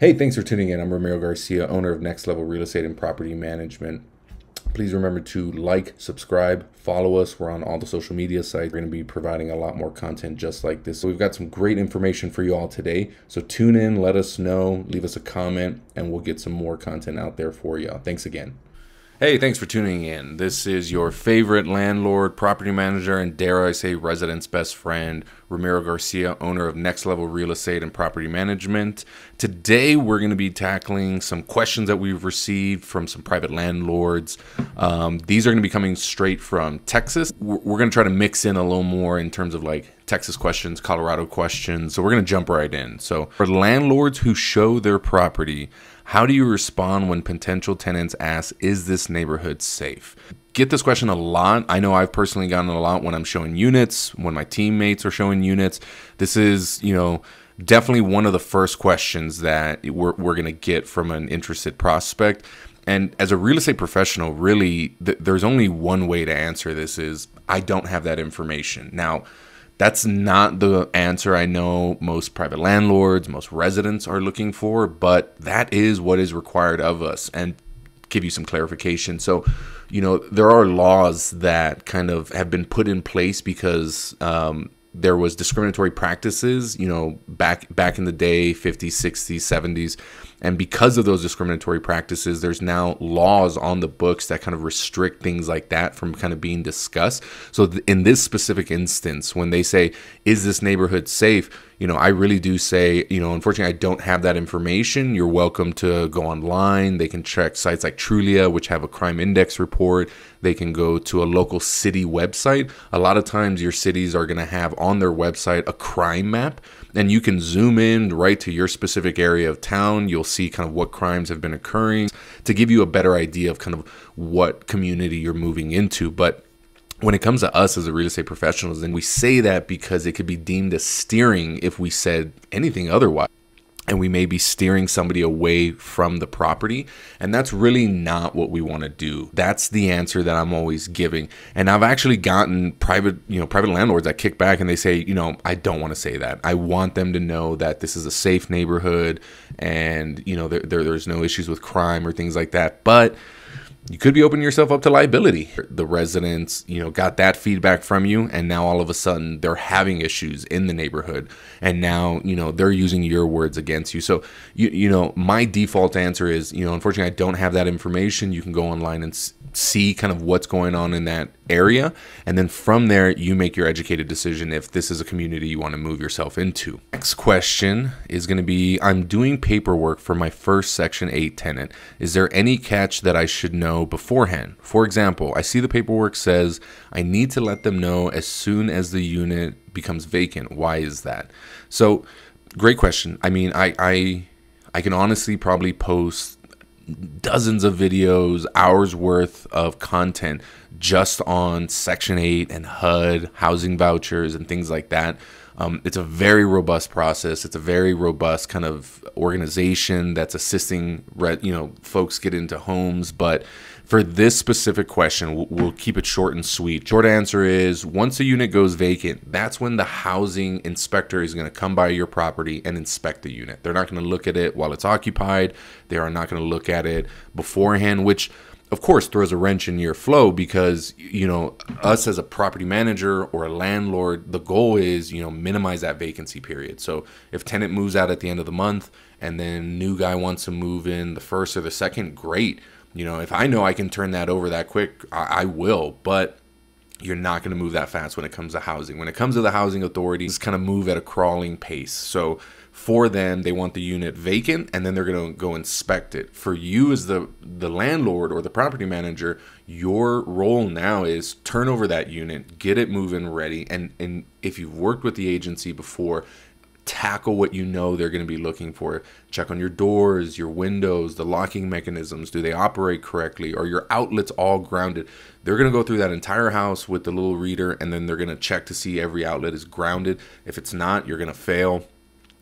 Hey, thanks for tuning in. I'm Ramiro Garcia, owner of Next Level Real Estate and Property Management. Please remember to like, subscribe, follow us. We're on all the social media sites. We're going to be providing a lot more content just like this. So we've got some great information for you all today. So tune in, let us know, leave us a comment, and we'll get some more content out there for you. Thanks again. Hey, thanks for tuning in. This is your favorite landlord, property manager, and dare I say resident's best friend, Ramiro Garcia, owner of Next Level Real Estate and Property Management. Today, we're going to be tackling some questions that we've received from some private landlords. These are going to be coming straight from Texas. We're going to try to mix in a little more in terms of like Texas questions, Colorado questions. So we're going to jump right in. So for landlords who show their property, how do you respond when potential tenants ask, is this neighborhood safe? Get this question a lot. I know I've personally gotten it a lot when I'm showing units, when my teammates are showing units. This is, definitely one of the first questions that we're going to get from an interested prospect. And as a real estate professional, really, there's only one way to answer this is, I don't have that information. Now, that's not the answer I know most private landlords, most residents are looking for, but that is what is required of us. And give you some clarification. So, there are laws that kind of have been put in place because there was discriminatory practices, back in the day, 50s, 60s, 70s. And because of those discriminatory practices, there's now laws on the books that kind of restrict things like that from kind of being discussed. So in this specific instance, when they say, is this neighborhood safe? I really do say, unfortunately, I don't have that information. You're welcome to go online. They can check sites like Trulia, which have a crime index report. They can go to a local city website. A lot of times your cities are going to have on their website a crime map, and you can zoom in right to your specific area of town. You'll see kind of what crimes have been occurring to give you a better idea of kind of what community you're moving into. But when it comes to us as a real estate professionals, then we say that because it could be deemed as steering if we said anything otherwise. And we may be steering somebody away from the property. And that's really not what we want to do. That's the answer that I'm always giving. And I've actually gotten private landlords that kick back and they say, I don't want to say that. I want them to know that this is a safe neighborhood and, there's no issues with crime or things like that. But you could be opening yourself up to liability. The residents, got that feedback from you, and now all of a sudden they're having issues in the neighborhood, and now, they're using your words against you. So, my default answer is, unfortunately, I don't have that information. You can go online and see kind of what's going on in that area, and then from there, you make your educated decision if this is a community you want to move yourself into. Next question is going to be, I'm doing paperwork for my first Section 8 tenant. Is there any catch that I should know beforehand? For example, I see the paperwork says I need to let them know as soon as the unit becomes vacant. Why is that? So, great question. I mean, I can honestly probably post dozens of videos, hours worth of content just on Section 8 and HUD, housing vouchers, and things like that. It's a very robust process. It's a very robust kind of organization that's assisting, folks get into homes. But for this specific question, we'll keep it short and sweet. Short answer is, once a unit goes vacant, that's when the housing inspector is going to come by your property and inspect the unit. They're not going to look at it while it's occupied. They are not going to look at it beforehand, which of course throws a wrench in your flow because, us as a property manager or a landlord, the goal is, minimize that vacancy period. So if tenant moves out at the end of the month and then new guy wants to move in the first or the second, great. If I know I can turn that over that quick, I will, but you're not going to move that fast when it comes to housing. When it comes to the housing authorities, kind of move at a crawling pace. So for them, they want the unit vacant and then they're going to go inspect it. For you as the landlord or the property manager, your role now is turn over that unit, get it moving ready. And if you've worked with the agency before, tackle what they're going to be looking for. Check on your doors, your windows, the locking mechanisms. Do they operate correctly? Are your outlets all grounded? They're going to go through that entire house with the little reader, and then they're going to check to see every outlet is grounded. If it's not, you're going to fail.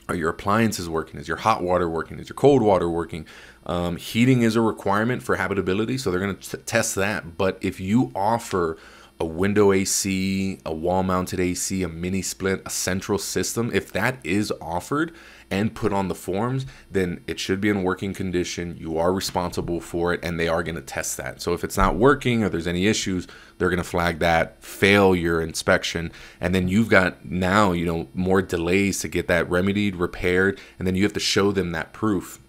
Are your appliances working? Is your hot water working? Is your cold water working? Heating is a requirement for habitability, so they're going to test that. But if you offer a window AC, a wall mounted AC, a mini split, a central system, if that is offered and put on the forms, then it should be in working condition. You are responsible for it, and they are going to test that. So if it's not working or there's any issues, they're going to flag that, fail your inspection, and then you've got now, you know, more delays to get that remedied, repaired, and then you have to show them that proof.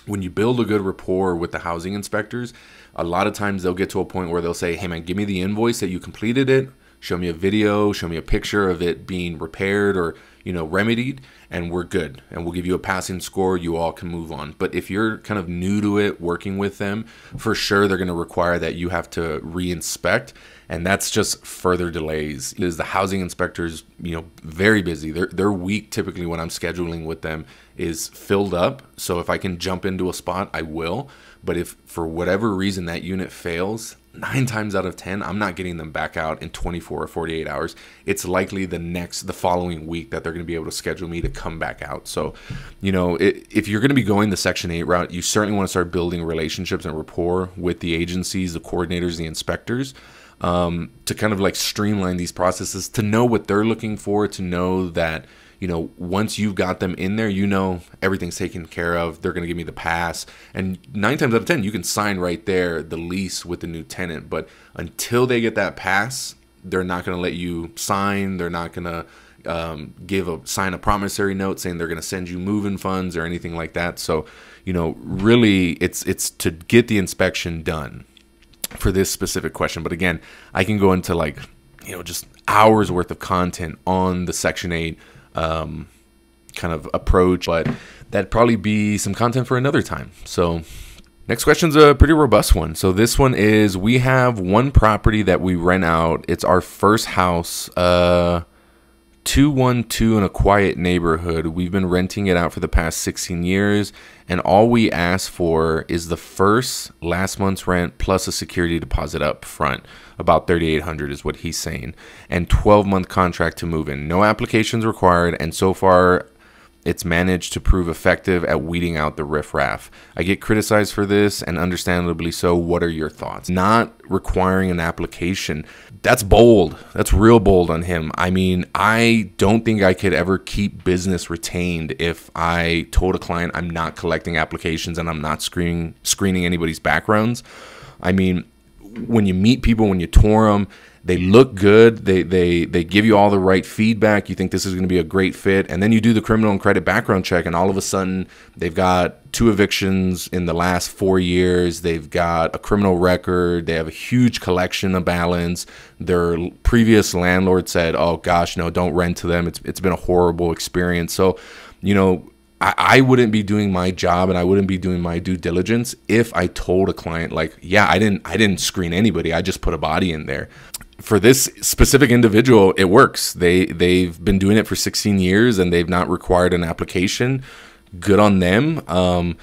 When you build a good rapport with the housing inspectors, a lot of times they'll get to a point where they'll say, hey man, give me the invoice that you completed it, show me a video, show me a picture of it being repaired or, you know, remedied, and we're good. And we'll give you a passing score. You all can move on. But if you're kind of new to it, working with them, for sure they're going to require that you have to re-inspect. And that's just further delays. Is the housing inspectors, you know, very busy. Their week typically when I'm scheduling with them is filled up. So if I can jump into a spot, I will. But if for whatever reason that unit fails, 9 times out of 10, I'm not getting them back out in 24 or 48 hours. It's likely the following week that they're going to be able to schedule me to come back out. So, you know, if you're going to be going the Section 8 route, you certainly want to start building relationships and rapport with the agencies, the coordinators, the inspectors, to kind of like streamline these processes, to know what they're looking for, to know that, you know, once you've got them in there, you know, everything's taken care of. They're going to give me the pass. And 9 times out of 10, you can sign right there the lease with the new tenant. But until they get that pass, they're not going to let you sign. They're not going to sign a promissory note saying they're going to send you move-in funds or anything like that. So, you know, really it's to get the inspection done for this specific question. But again, I can go into like, you know, just hours worth of content on the Section 8 kind of approach, but that'd probably be some content for another time. So next question's a pretty robust one. So this one is, we have one property that we rent out. It's our first house, 212 in a quiet neighborhood. We've been renting it out for the past 16 years, and all we ask for is the last month's rent plus a security deposit up front. About $3,800 is what he's saying, and 12-month contract to move in. No applications required, and so far it's managed to prove effective at weeding out the riffraff. I get criticized for this, and understandably so. What are your thoughts? Not requiring an application, that's bold. That's real bold on him. I mean, I don't think I could ever keep business retained if I told a client I'm not collecting applications and I'm not screening anybody's backgrounds. I mean, when you meet people, when you tour them, they look good. They give you all the right feedback. You think this is going to be a great fit. And then you do the criminal and credit background check, and all of a sudden they've got 2 evictions in the last 4 years. They've got a criminal record. They have a huge collection of balance. Their previous landlord said, oh gosh, no, don't rent to them. It's been a horrible experience. So, you know, I wouldn't be doing my job and I wouldn't be doing my due diligence if I told a client like, yeah, I didn't screen anybody. I just put a body in there. For this specific individual, it works. They've been doing it for 16 years and they've not required an application. Good on them.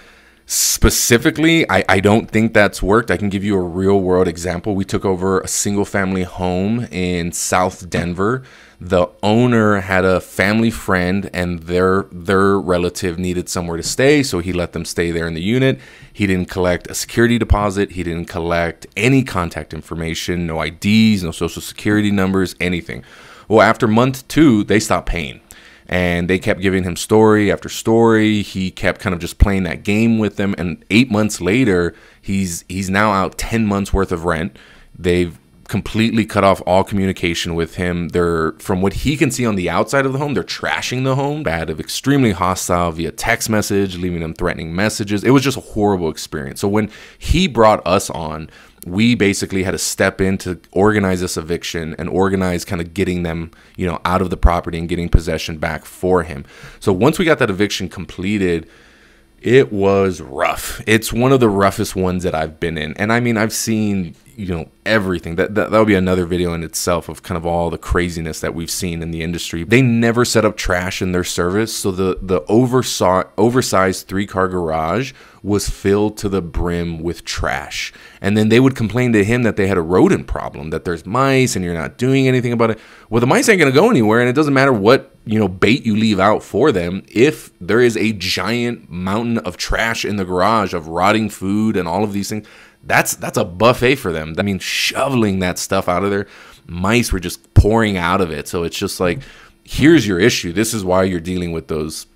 Specifically, I don't think that's worked. I can give you a real world example. We took over a single family home in South Denver. The owner had a family friend and their relative needed somewhere to stay, so he let them stay there in the unit. He didn't collect a security deposit. He didn't collect any contact information, no IDs, no social security numbers, anything. Well, after month 2, they stopped paying. And they kept giving him story after story. He kept kind of just playing that game with them. And 8 months later, he's now out 10 months worth of rent. They've completely cut off all communication with him. They're, from what he can see on the outside of the home, they're trashing the home, bad, extremely hostile via text message, leaving them threatening messages. It was just a horrible experience. So when he brought us on, we basically had to step in to organize this eviction and organize kind of getting them, you know, out of the property and getting possession back for him. So once we got that eviction completed, it was rough. It's one of the roughest ones that I've been in. And I mean, I've seen, you know, everything. That'll be another video in itself of kind of all the craziness that we've seen in the industry. They never set up trash in their service. So the oversized 3-car garage was filled to the brim with trash. And then they would complain to him that they had a rodent problem, that there's mice and you're not doing anything about it. Well, the mice ain't going to go anywhere, and it doesn't matter what, you know, bait you leave out for them. If there is a giant mountain of trash in the garage of rotting food and all of these things, that's a buffet for them. I mean, shoveling that stuff out of there. mice were just pouring out of it. So it's just like, here's your issue. This is why you're dealing with those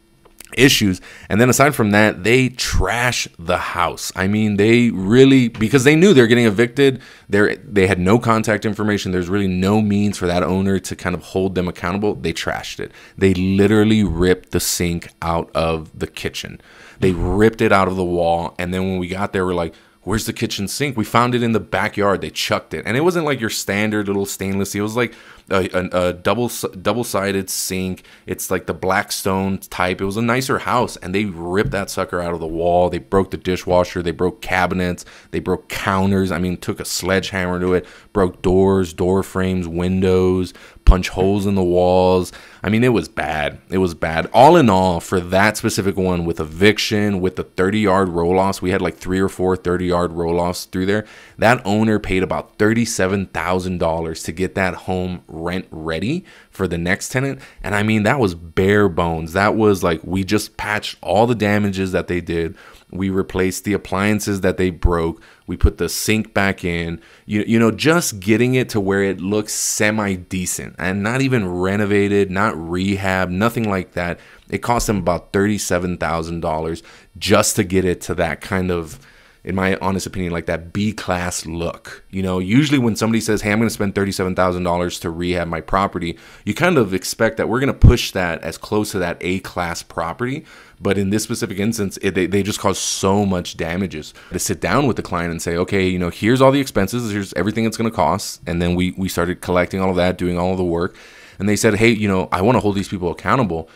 issues. And then aside from that, they trash the house. I mean, they really, because they knew they're getting evicted, they had no contact information. There's really no means for that owner to kind of hold them accountable. They trashed it. They literally ripped the sink out of the kitchen. They ripped it out of the wall. And then when we got there, we're like, where's the kitchen sink? We found it in the backyard. They chucked it. And it wasn't like your standard little stainless. It was like a double-sided sink. It's like the Blackstone type. It was a nicer house. And they ripped that sucker out of the wall. They broke the dishwasher. They broke cabinets. They broke counters. I mean, took a sledgehammer to it. Broke doors, door frames, windows, punch holes in the walls. I mean, it was bad. It was bad. All in all, for that specific one, with eviction, with the 30-yard roll-offs, we had like 3 or 4 30-yard roll-offs through there. That owner paid about $37,000 to get that home rent ready for the next tenant. And I mean, that was bare bones. That was like, we just patched all the damages that they did. We replaced the appliances that they broke. We put the sink back in, you know, just getting it to where it looks semi-decent and not even renovated, not rehab, nothing like that. It cost them about $37,000 just to get it to that kind of, in my honest opinion, like that B-class look. You know, usually when somebody says, hey, I'm going to spend $37,000 to rehab my property, you kind of expect that we're going to push that as close to that A-class property. But in this specific instance, they just caused so much damages. To sit down with the client and say, okay, you know, here's all the expenses, here's everything it's going to cost. And then we started collecting all of that, doing all of the work. And they said, hey, you know, I want to hold these people accountable.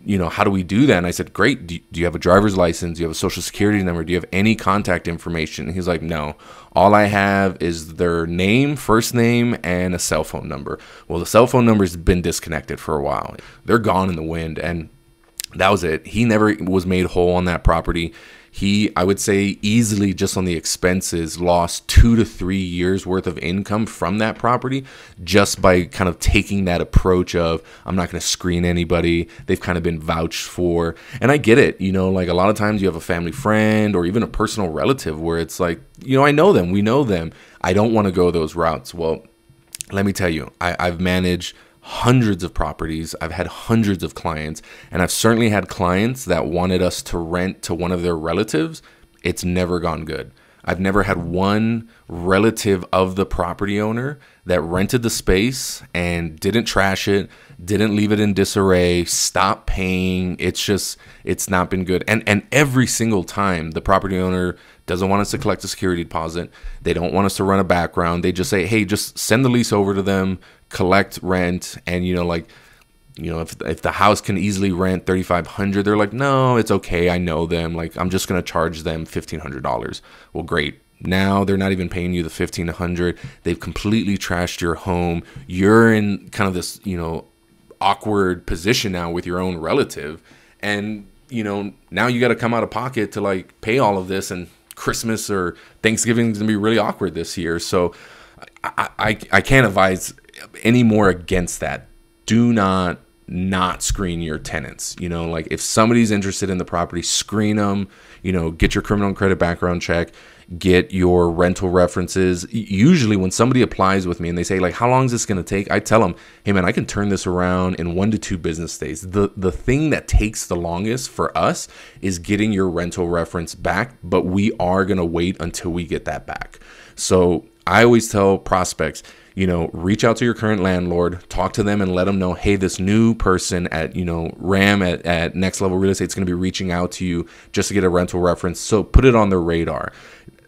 You know, how do we do that? And I said, great. Do you have a driver's license? Do you have a social security number? Do you have any contact information? And he's like, no. All I have is their name, first name, and a cell phone number. Well, the cell phone number's been disconnected for a while. They're gone in the wind. And that was it. He never was made whole on that property. He, I would say, easily just on the expenses lost 2 to 3 years worth of income from that property just by kind of taking that approach of, I'm not going to screen anybody. They've kind of been vouched for. And I get it. You know, like a lot of times you have a family friend or even a personal relative where it's like, you know, I know them. We know them. I don't want to go those routes. Well, let me tell you, I've managed hundreds of properties. I've had hundreds of clients, and I've certainly had clients that wanted us to rent to one of their relatives. It's never gone good. I've never had one relative of the property owner that rented the space and didn't trash it, didn't leave it in disarray, stopped paying. It's not been good. And every single time the property owner doesn't want us to collect a security deposit, they don't want us to run a background. They just say, hey, just send the lease over to them, collect rent. And, you know, like, you know, if the house can easily rent $3,500, they're like, no, it's okay. I know them. Like, I'm just going to charge them $1,500. Well, great. Now they're not even paying you the $1,500. They've completely trashed your home. You're in kind of this, you know, awkward position now with your own relative. And, you know, now you got to come out of pocket to like pay all of this, and Christmas or Thanksgiving is going to be really awkward this year. So I can't advise any more against that. Do not screen your tenants. You know, like if somebody's interested in the property, screen them, you know, get your criminal and credit background check, get your rental references. Usually when somebody applies with me and they say like, how long is this going to take? I tell them, hey man, I can turn this around in 1 to 2 business days. The thing that takes the longest for us is getting your rental reference back, but we are going to wait until we get that back. So I always tell prospects, you know, reach out to your current landlord, talk to them and let them know, hey, this new person at, you know, Ram at Next Level Real Estate is going to be reaching out to you just to get a rental reference. So put it on their radar.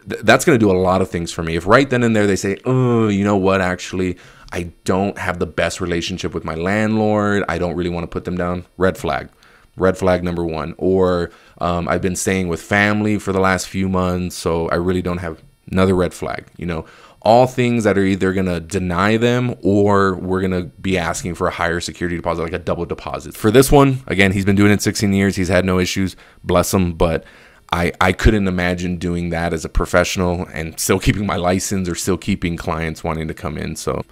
That's going to do a lot of things for me. If right then and there they say, oh, you know what, actually, I don't have the best relationship with my landlord, I don't really want to put them down, red flag. Red flag number 1. Or I've been staying with family for the last few months, so I really don't have, another red flag. You know, all things that are either going to deny them or we're going to be asking for a higher security deposit, like a double deposit. For this one, again, he's been doing it 16 years. He's had no issues. Bless him. But I couldn't imagine doing that as a professional and still keeping my license or still keeping clients wanting to come in. So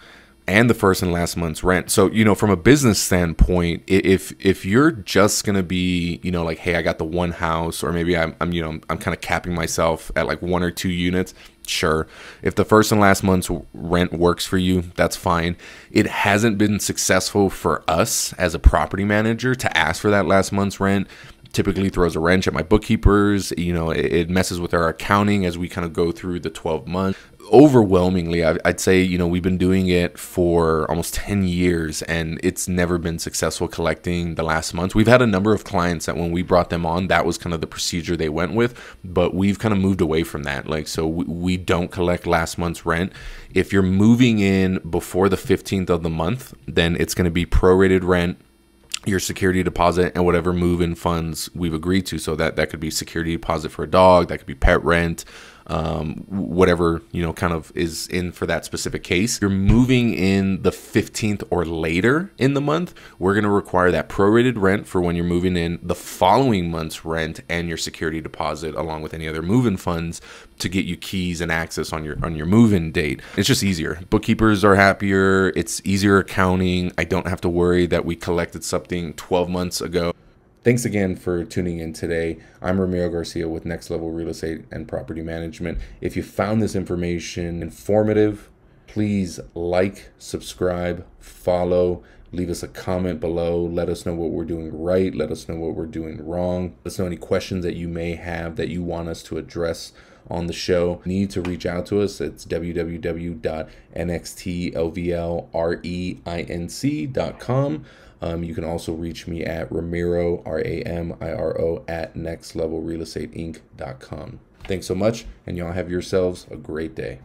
and the first and last month's rent. So, you know, from a business standpoint, if you're just going to be, you know, like, hey, I got the one house, or maybe I'm kind of capping myself at like 1 or 2 units. Sure. If the first and last month's rent works for you, that's fine. It hasn't been successful for us as a property manager to ask for that last month's rent. Typically throws a wrench at my bookkeepers. You know, it messes with our accounting as we kind of go through the 12 months. Overwhelmingly, I'd say, you know, we've been doing it for almost 10 years and it's never been successful collecting the last month. We've had a number of clients that when we brought them on, that was kind of the procedure they went with, but we've kind of moved away from that. Like, so we don't collect last month's rent. If you're moving in before the 15th of the month, then it's going to be prorated rent, your security deposit, and whatever move-in funds we've agreed to. So that could be security deposit for a dog, that could be pet rent, whatever, you know, kind of is in for that specific case. You're moving in the 15th or later in the month, we're going to require that prorated rent for when you're moving in, the following month's rent, and your security deposit along with any other move-in funds to get you keys and access on your move-in date. It's just easier. Bookkeepers are happier. It's easier accounting. I don't have to worry that we collected something 12 months ago. Thanks again for tuning in today. I'm Ramiro Garcia with Next Level Real Estate and Property Management. If you found this information informative, please like, subscribe, follow, leave us a comment below. Let us know what we're doing right. Let us know what we're doing wrong. Let us know any questions that you may have that you want us to address on the show. You need to reach out to us. It's www.nxtlvreinc.com. You can also reach me at Ramiro, RAMIRO, at nextlevelrealestateinc.com. Thanks so much, and y'all have yourselves a great day.